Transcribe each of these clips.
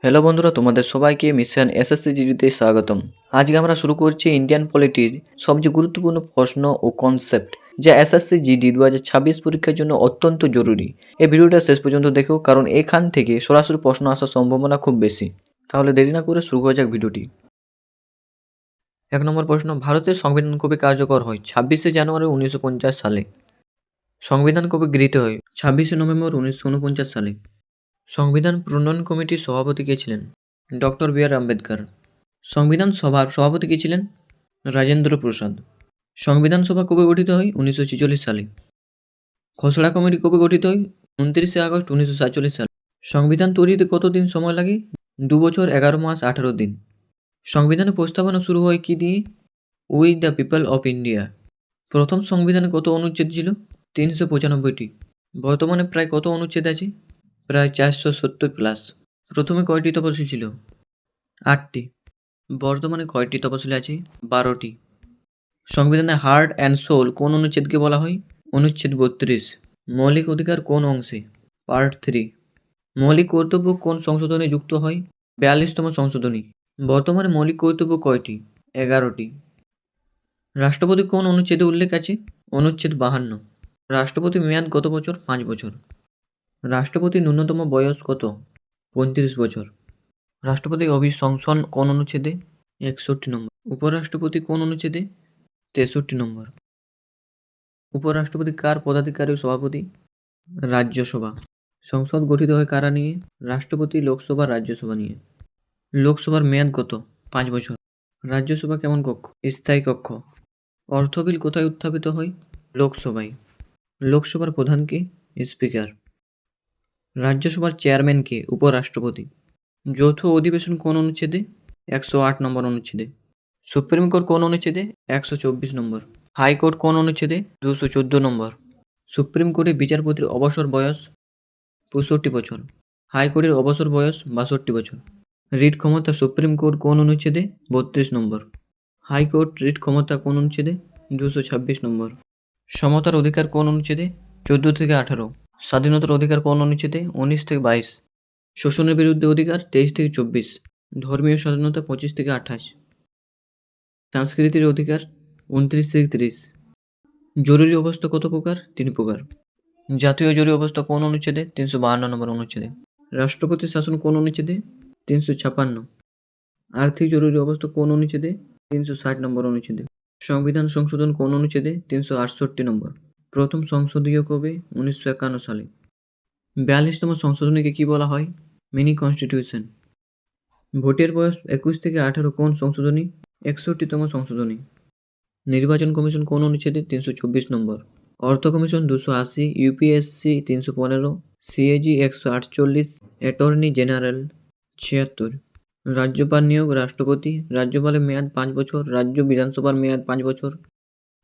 Hello বন্ধুরা, তোমাদের সবাইকে মিশন এসএসসি জিডিতে স্বাগতম। আজকে আমরা শুরু করছি ইন্ডিয়ান পলিটির সবচেয়ে গুরুত্বপূর্ণ প্রশ্ন ও কনসেপ্ট, যা এসএসসি জিডি 2026 পরীক্ষার জন্য অত্যন্ত জরুরি। এই ভিডিওটা শেষ পর্যন্ত দেখো, কারণ এখান থেকে সরাসরি প্রশ্ন আসার সম্ভাবনা খুব বেশি। তাহলে দেরি না করে শুরু করা যাক ভিডিওটি। 1 নম্বর প্রশ্ন, ভারতের সংবিধান কবে কার্যকর হয়? 26শে জানুয়ারি 1950 সালে। সংবিধান কবে গৃহীত হয়? 26শে নভেম্বর 1949 সালে। সংবিধান প্রণয়ন কমিটির সভাপতি কে ছিলেন? ডক্টর বি আর আম্বেদকর। সংবিধান সভার সভাপতি কে ছিলেন? রাজেন্দ্র প্রসাদ। সংবিধান সভা কবে গঠিত হয়? 1946 সালে। খসড়া কমিটি কবে গঠিত হয়? 29শে আগস্ট 1947 সালে। সংবিধান তৈরিতে কতদিন সময় লাগে? 2 বছর 11 মাস 18 দিন। সংবিধানের প্রস্তাবনা শুরু হয় কি দিয়ে? We the people of India. প্রথম সংবিধানে কত অনুচ্ছেদ ছিল? 395টি। বর্তমানে প্রায় কত অনুচ্ছেদ আছে? প্রায় 470 প্লাস। প্রথমে কয়টি তফসিল ছিল? 8টি। বর্তমানে কয়টি তফসিল আছে? 12টি। সংবিধানে হার্ট অ্যান্ড সোল কোন অনুচ্ছেদকে বলা হয়? অনুচ্ছেদ 32। মৌলিক অধিকার কোন অংশে? পার্ট 3। মৌলিক কর্তব্য কোন সংশোধনে যুক্ত হয়? 42তম সংশোধনী। বর্তমানে মৌলিক কর্তব্য কয়টি? 11টি। রাষ্ট্রপতি কোন অনুচ্ছেদে উল্লেখ আছে? অনুচ্ছেদ 52। রাষ্ট্রপতির মেয়াদ কত বছর? 5 বছর। রাষ্ট্রপতির ন্যূনতম বয়স কত? 35 বছর। রাষ্ট্রপতি অভিশংসন কোন অনুচ্ছেদে? 61 নম্বর। উপরাষ্ট্রপতি কোন অনুচ্ছেদে? 63 নম্বর। উপরাষ্ট্রপতি কার পদাধিকারী সভাপতি? রাজ্যসভা। সংসদ গঠিত হয় কারা নিয়ে? রাষ্ট্রপতি, লোকসভা, রাজ্যসভা নিয়ে। লোকসভার মেয়াদ কত? 5 বছর। রাজ্যসভা কেমন কক্ষ? স্থায়ী কক্ষ। অর্থ বিল কোথায় উত্থাপিত হয়? লোকসভায়। লোকসভার প্রধান কে? স্পিকার। রাজ্যসভার চেয়ারম্যান কে? উপরাষ্ট্রপতি। যৌথ অধিবেশন কোন অনুচ্ছেদে? 108 নম্বর অনুচ্ছেদে। সুপ্রিম কোর্ট কোন অনুচ্ছেদে? 124 নম্বর। হাইকোর্ট কোন অনুচ্ছেদে? 214 নম্বর। সুপ্রিম কোর্টে বিচারপতির অবসর বয়স? 65 বছর। হাইকোর্টের অবসর বয়স? 62 বছর। রিট ক্ষমতা সুপ্রিম কোর্ট কোন অনুচ্ছেদে? 32 নম্বর। হাইকোর্ট রিট ক্ষমতা কোন অনুচ্ছেদে? 226 নম্বর। সমতার অধিকার কোন অনুচ্ছেদে? 14 থেকে 18। স্বাধীনতার অধিকার কোন অনুচ্ছেদে? 19 থেকে 22। শোষণের বিরুদ্ধে অধিকার? 23 থেকে 24। ধর্মীয় স্বাধীনতা? 25 থেকে 28। সংস্কৃতির অধিকার? 29 থেকে 30। জরুরি অবস্থা কত প্রকার? 3 প্রকার। জাতীয় জরুরি অবস্থা কোন অনুচ্ছেদে? 352 নম্বর অনুচ্ছেদে। রাষ্ট্রপতির শাসন কোন অনুচ্ছেদে? 356। আর্থিক জরুরি অবস্থা কোন অনুচ্ছেদে? 360 নম্বর অনুচ্ছেদে। সংবিধান সংশোধন কোন অনুচ্ছেদে? 368 নম্বর। প্রথম সংসদীয় কবে? 1951 সালে। 42তম সংশোধনীকে কি বলা হয়? Mini constitution. ভোটের বয়স 21 থেকে 18 কোন সংশোধনী? 61তম সংশোধনী। নির্বাচন কমিশন কোন অনুচ্ছেদে? 324 নম্বর। অর্থ commission 280, UPSC 315, CAG 148, attorney general 76। রাজ্যপাল নিয়োগ রাষ্ট্রপতি। রাজ্যপালের মেয়াদ 5 বছর। রাজ্য বিধানসভার মেয়াদ 5 বছর।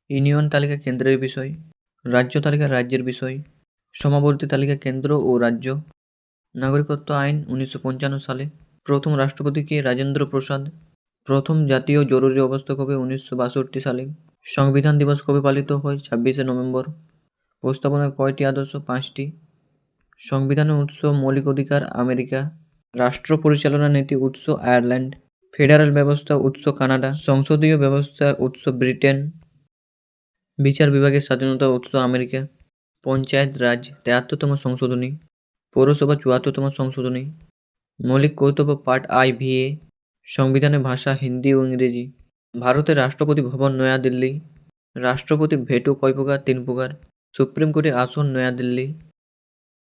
ইউনিয়ন তালিকা কেন্দ্রের বিষয়। রাজ্য তালিকা রাজ্যের বিষয়। সীমাবর্তী তালিকা কেন্দ্র ও রাজ্য। নাগরিকত্ব আইন 1955 সালে। প্রথম রাষ্ট্রপতি কে? রাজেন্দ্র প্রসাদ। প্রথম জাতীয় জরুরি অবস্থা কবে? 1962 সালে। সংবিধান দিবস কবে পালিত হয়? 26শে নভেম্বর। প্রস্তাবনার কয়টি আদর্শ? 5টি। সংবিধানের উৎস মৌলিক অধিকার আমেরিকা। রাষ্ট্র পরিচালনা নীতি উৎস আয়ারল্যান্ড। ফেডারেল ব্যবস্থা উৎস কানাডা। সংসদীয় ব্যবস্থা উৎস ব্রিটেন। বিচার বিভাগের স্বাধীনতা উৎস আমেরিকা। পঞ্চায়েত রাজ 73তম সংশোধনী। পৌরসভা 74তম সংশোধনী। মৌলিক কর্তব্য পার্ট IV-A। সংবিধানের ভাষা হিন্দি ও ইংরেজি। ভারতের রাষ্ট্রপতি ভবন নয়াদিল্লি। রাষ্ট্রপতি ভেটো কয় প্রকার? 3 প্রকার। সুপ্রিম কোর্টের আসন নয়াদিল্লি।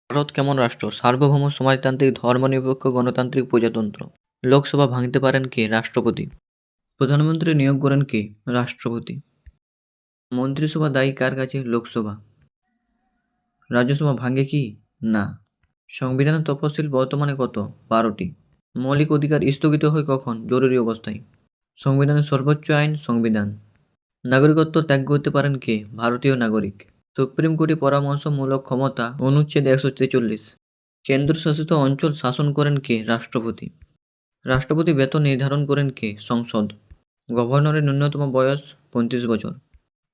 ভারত কেমন রাষ্ট্র? সার্বভৌম, সমাজতান্ত্রিক, ধর্মনিরপেক্ষ, গণতান্ত্রিক, প্রজাতন্ত্র। লোকসভা ভাঙতে পারেন কে? রাষ্ট্রপতি। প্রধানমন্ত্রী নিয়োগ করেন কে? রাষ্ট্রপতি। মন্ত্রিসভা দায়ী কার কাছে? লোকসভা। রাজ্যসভা ভাঙে কি? না। সংবিধানের তফসিল বর্তমানে কত? 12টি। মৌলিক অধিকার স্থগিত হয় কখন? জরুরি অবস্থায়। সংবিধানের সর্বোচ্চ আইন সংবিধান। নাগরিকত্ব ত্যাগ করতে পারেন কে? ভারতীয় নাগরিক। সুপ্রিম কোর্টে পরামর্শমূলক ক্ষমতা অনুচ্ছেদ 143। কেন্দ্রশাসিত অঞ্চল শাসন করেন কে? রাষ্ট্রপতি। রাষ্ট্রপতি বেতন নির্ধারণ করেন কে? সংসদ। গভর্নরের ন্যূনতম বয়স 35 বছর।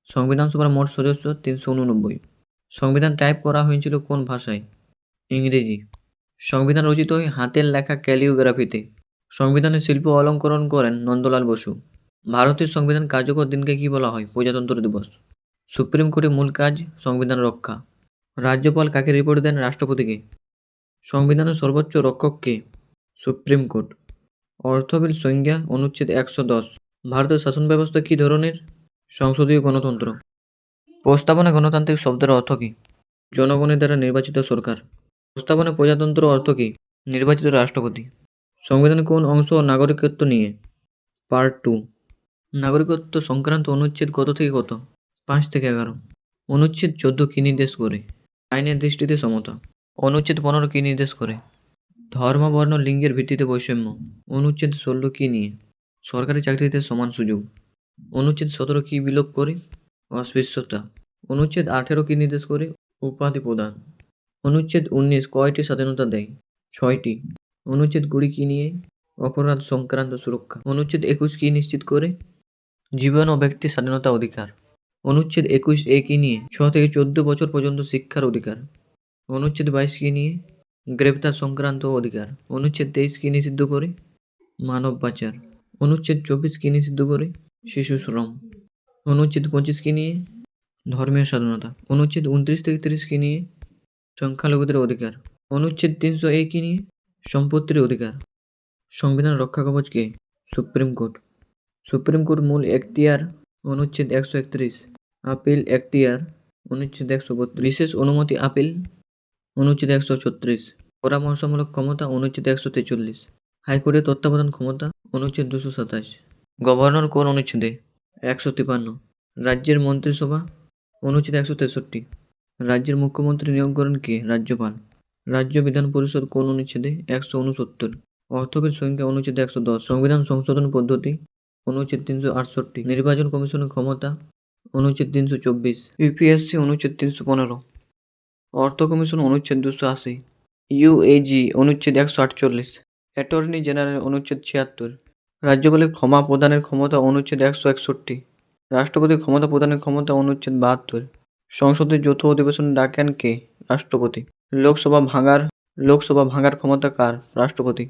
সংবিধান সভার মোট সদস্য 389। সংবিধান টাইপ করা হয়েছিল কোন ভাষায়? ইংরেজি। সংবিধান রচিত হয় হাতের লেখা ক্যালিওগ্রাফিতে। সংবিধানের শিল্প অলঙ্করণ করেন নন্দলাল বসু। ভারতের সংবিধান কার্যকর দিনকে কি বলা হয়? প্রজাতন্ত্র দিবস। সুপ্রিম কোর্টের মূল কাজ সংবিধান রক্ষা। রাজ্যপাল কাকে রিপোর্ট দেন? রাষ্ট্রপতিকে। সংবিধানের সর্বোচ্চ রক্ষক কে? Supreme court. অর্থবিল সংজ্ঞা অনুচ্ছেদ 110। ভারতের শাসন ব্যবস্থা কী ধরনের? সংসদীয় গণতন্ত্র। প্রস্তাবনা গণতান্ত্রিক শব্দের অর্থ কী? জনগণের দ্বারা নির্বাচিত সরকার। প্রস্তাবনা প্রজাতন্ত্র অর্থ কী? নির্বাচিত রাষ্ট্রপতি। সংবিধানের কোন অংশ নাগরিকত্ব নিয়ে? পার্ট 2। নাগরিকত্ব সংক্রান্ত অনুচ্ছেদ কত থেকে কত? 5 থেকে 11। অনুচ্ছেদ 14 কী নির্দেশ করে? আইনের দৃষ্টিতে সমতা। অনুচ্ছেদ 15 কী নির্দেশ করে? ধর্ম, বর্ণ, লিঙ্গের ভিত্তিতে বৈষম্য। অনুচ্ছেদ 16 কী নিয়ে? সরকারি চাকরিতে সমান সুযোগ। অনুচ্ছেদ 17 কী বিলোপ করে? অস্পৃশ্যতা। অনুচ্ছেদ 18 কী নির্দেশ করে? উপাধি প্রদান। অনুচ্ছেদ 19 কয়টি স্বাধীনতা দেয়? 6টি। অনুচ্ছেদ 20 কী নিয়ে? অপরাধ সংক্রান্ত সুরক্ষা। অনুচ্ছেদ 21 কী নিশ্চিত করে? জীবন ও ব্যক্তির স্বাধীনতা অধিকার। অনুচ্ছেদ 21A কী নিয়ে? 6 থেকে 14 বছর পর্যন্ত শিক্ষার অধিকার। অনুচ্ছেদ 22 কী নিয়ে? গ্রেপ্তার সংক্রান্ত অধিকার। অনুচ্ছেদ 23 কী নিষিদ্ধ করে? মানব পাচার। অনুচ্ছেদ 24 কী নিষিদ্ধ করে? শিশু শ্রম। অনুচ্ছেদ 25 কী নিয়ে? ধর্মীয় স্বাধীনতা। অনুচ্ছেদ 29 থেকে 30 কী নিয়ে? সংখ্যালঘুদের অধিকার। অনুচ্ছেদ 300A কী নিয়ে? সম্পত্তির অধিকার। সংবিধান রক্ষা কবচ কে? Supreme court. সুপ্রিম কোর্ট মূল এখতিয়ার। অনুচ্ছেদ 131। আপিল এখতিয়ার। অনুচ্ছেদ 132। বিশেষ অনুমতি আপিল। অনুচ্ছেদ 136। পরামর্শমূলক ক্ষমতা। অনুচ্ছেদ 143। হাইকোর্টের তত্ত্বাবধান ক্ষমতা। অনুচ্ছেদ 227। গভর্নর কোন অনুচ্ছেদে? 153। রাজ্যের মন্ত্রিসভা। অনুচ্ছেদ 163। রাজ্যের মুখ্যমন্ত্রী নিয়োগ করেন কে? রাজ্যপাল। রাজ্য বিধান পরিষদ কোন অনুচ্ছেদে? 169। অর্থবিল সংখ্যা। অনুচ্ছেদ 110। সংবিধান সংশোধন পদ্ধতি। অনুচ্ছেদ 368। নির্বাচন কমিশনের ক্ষমতা। অনুচ্ছেদ 324। ইউপিএসসি। অনুচ্ছেদ 315। অর্থ কমিশন। অনুচ্ছেদ 280। ইউএজি। অনুচ্ছেদ 148। Attorney general. অনুচ্ছেদ 76। রাজ্যপালের ক্ষমা প্রদানের ক্ষমতা। অনুচ্ছেদ 161। রাষ্ট্রপতির ক্ষমতা প্রদানের ক্ষমতা। অনুচ্ছেদ 72। সংসদের যৌথ অধিবেশন ডাকেন কে? রাষ্ট্রপতি। লোকসভা ভাঙার ক্ষমতা কার? রাষ্ট্রপতি।